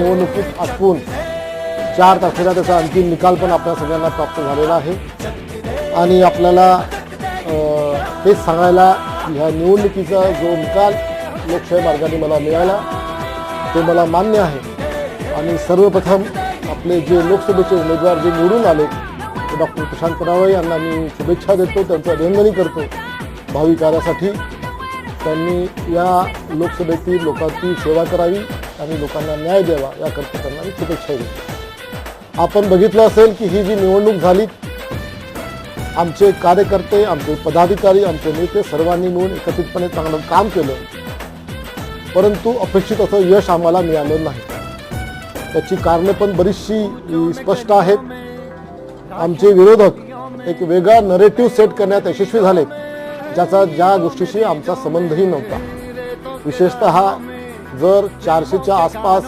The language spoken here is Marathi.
निवडणुकीत आटपून 4 तारखेला त्याचा अंतिम निकाल पण आपल्या सगळ्यांना प्राप्त झालेला आहे आणि आपल्याला तेच सांगायला ह्या निवडणुकीचा जो निकाल लोकशाही मार्गाने मला मिळाला ते मला मान्य आहे आणि सर्वप्रथम आपले जे लोकसभेचे उमेदवार जे निवडून आले ते डॉक्टर प्रशांत परावळे यांना मी शुभेच्छा देतो, त्यांचं अभिनंदनही करतो भावी कार्यासाठी. त्यांनी या लोकसभेतील लोकांची सेवा करावी आणि लोकांना न्याय द्यावा याकरता त्यांना मी शुभेच्छा देतो. आपण बघितलं असेल की ही जी निवडणूक झाली, आमचे कार्यकर्ते, आमचे पदाधिकारी, आमचे नेते सर्वांनी मिळून एकत्रितपणे चांगलं काम केलं, परंतु अपेक्षित असं यश आम्हाला मिळालं नाही. त्याची कारणं पण बरीचशी स्पष्ट आहेत. आमचे विरोधक एक वेगळा नरेटिव्ह सेट करण्यात यशस्वी झाले ज्या गोष्टीशी आमचा संबंधही नव्हता. विशेषतः जर 400च्या आसपास